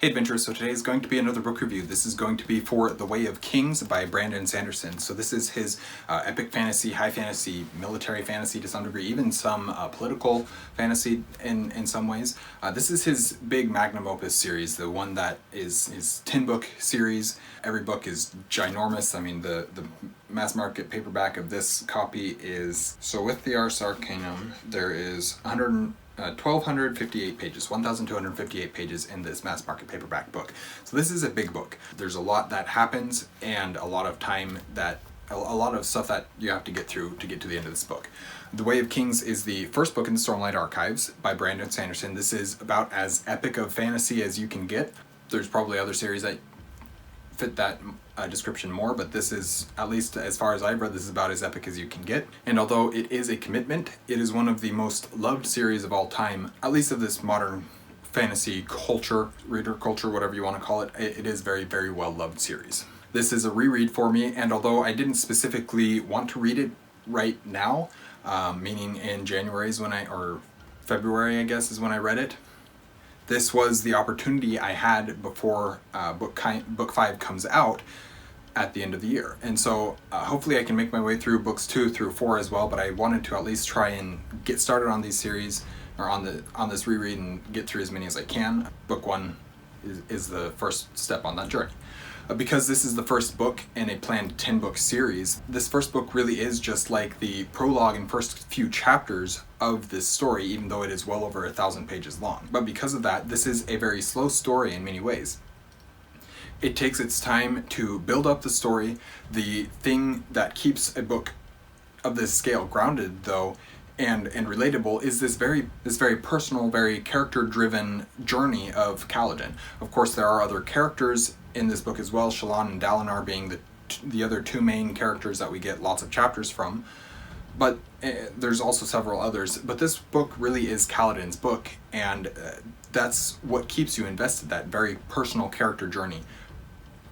Hey adventurers, so today is going to be another book review. This is going to be for The Way of Kings by Brandon Sanderson. So this is his epic fantasy, high fantasy, military fantasy to some degree, even some political fantasy in some ways. This is his big magnum opus series, the one that is his 10-book series. Every book is ginormous. I mean, the mass market paperback of this copy is, so with the Ars Arcanum, there is 1,258 pages, 1,258 pages in this mass market paperback book. So this is a big book. There's a lot that happens and a lot of time that, a lot of stuff that you have to get through to get to the end of this book. The Way of Kings is the first book in the Stormlight Archives by Brandon Sanderson. This is about as epic of fantasy as you can get. There's probably other series that fit that description more, but this is, at least as far as I've read, this is about as epic as you can get. And although it is a commitment, it is one of the most loved series of all time, at least of this modern fantasy culture, reader culture, whatever you want to call it. It is very, very well loved series. This is a reread for me, and although I didn't specifically want to read it right now, meaning in January is when or February I guess is when I read it, this was the opportunity I had before book 5 comes out at the end of the year. And so hopefully I can make my way through books 2 through 4 as well, but I wanted to at least try and get started on these series, or on this reread, and get through as many as I can. Book 1 is the first step on that journey. Because this is the first book in a planned 10-book series, this first book really is just like the prologue and first few chapters of this story, even though it is well over 1,000 pages long. But because of that, this is a very slow story in many ways. It takes its time to build up the story. The thing that keeps a book of this scale grounded, though, and relatable, is this very personal, very character-driven journey of Kaladin. Of course, there are other characters in this book as well, Shallan and Dalinar being the other two main characters that we get lots of chapters from, but there's also several others. But this book really is Kaladin's book, and that's what keeps you invested. That very personal character journey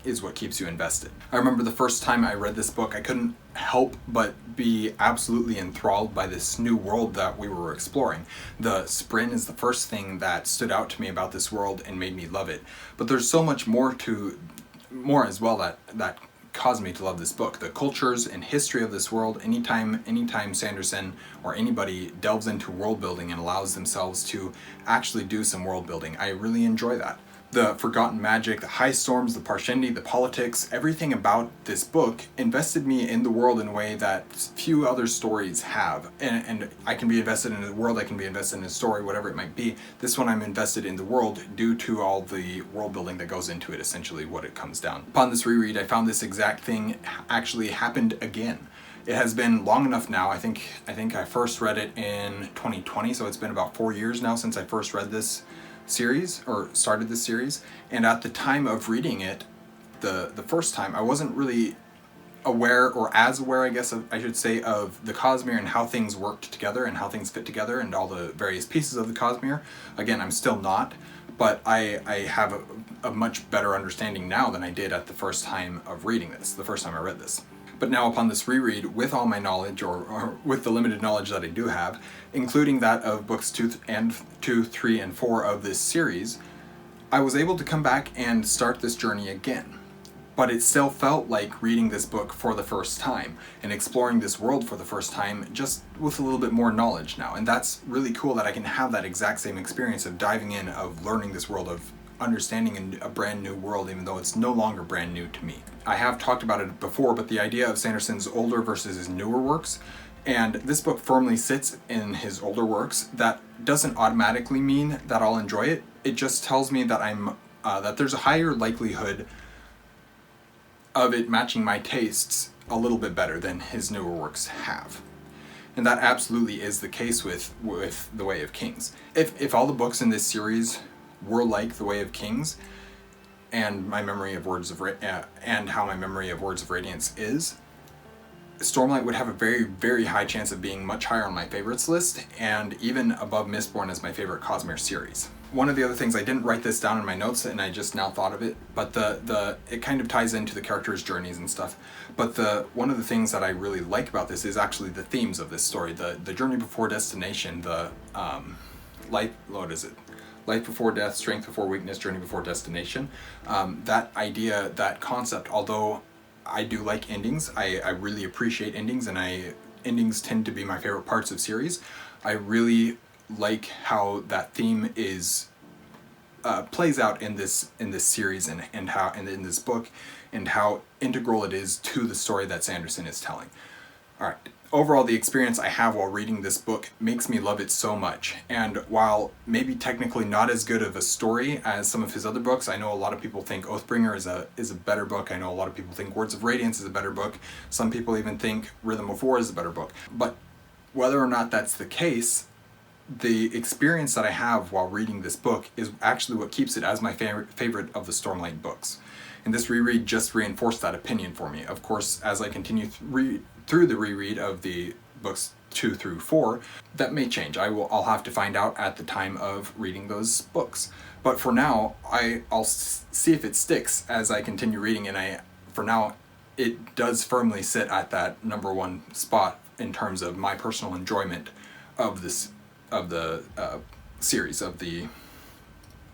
is what keeps you invested. I remember the first time I read this book, I couldn't help but be absolutely enthralled by this new world that we were exploring. The Sprin is the first thing that stood out to me about this world and made me love it. But there's so much more as well that caused me to love this book. The cultures and history of this world. Anytime Sanderson or anybody delves into world building and allows themselves to actually do some world building, I really enjoy that. The forgotten magic, the high storms, the Parshendi, the politics, everything about this book invested me in the world in a way that few other stories have. And I can be invested in the world, I can be invested in a story, whatever it might be. This one I'm invested in the world due to all the world building that goes into it, essentially what it comes down. Upon this reread, I found this exact thing actually happened again. It has been long enough now. I think I first read it in 2020, so it's been about 4 years now since I first read this series, or started this series. And at the time of reading it, the first time, I wasn't really aware, or as aware I guess I should say, of the Cosmere and how things worked together and how things fit together and all the various pieces of the Cosmere. Again, I'm still not, but I have a much better understanding now than I did at the first time of reading this, the first time I read this. But now upon this reread, with all my knowledge, or with the limited knowledge that I do have, including that of books 2, 3, and 4 of this series, I was able to come back and start this journey again. But it still felt like reading this book for the first time, and exploring this world for the first time, just with a little bit more knowledge now. And that's really cool that I can have that exact same experience of diving in, of learning this world, of understanding a brand new world, even though it's no longer brand new to me. I have talked about it before, but the idea of Sanderson's older versus his newer works, and this book firmly sits in his older works, that doesn't automatically mean that I'll enjoy it. It just tells me that that there's a higher likelihood of it matching my tastes a little bit better than his newer works have. And that absolutely is the case with The Way of Kings. If all the books in this series were like The Way of Kings, and my memory of how my memory of Words of Radiance is, Stormlight would have a very, very high chance of being much higher on my favorites list, and even above Mistborn as my favorite Cosmere series. One of the other things, I didn't write this down in my notes and I just now thought of it, but it kind of ties into the characters' journeys and stuff. But one of the things that I really like about this is actually the themes of this story. The journey before destination, the Life Before Death, Strength Before Weakness, Journey Before Destination. That idea, that concept, although I do like endings, I really appreciate endings, and endings tend to be my favorite parts of series. I really like how that theme is plays out in this series, and how in this book, and how integral it is to the story that Sanderson is telling. All right. Overall, the experience I have while reading this book makes me love it so much. And while maybe technically not as good of a story as some of his other books, I know a lot of people think Oathbringer is a better book. I know a lot of people think Words of Radiance is a better book. Some people even think Rhythm of War is a better book. But whether or not that's the case, the experience that I have while reading this book is actually what keeps it as my favorite of the Stormlight books. And this reread just reinforced that opinion for me. Of course, as I continue through the reread of the books 2 through 4, that may change. I'll have to find out at the time of reading those books. But for now, I'll see if it sticks as I continue reading, and for now, it does firmly sit at that number 1 spot in terms of my personal enjoyment of the series, of the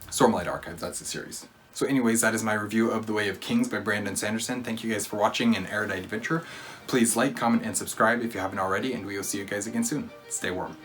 Stormlight Archive. That's the series. So anyways, that is my review of The Way of Kings by Brandon Sanderson. Thank you guys for watching an Erudite adventure. Please like, comment, and subscribe if you haven't already, and we will see you guys again soon. Stay warm.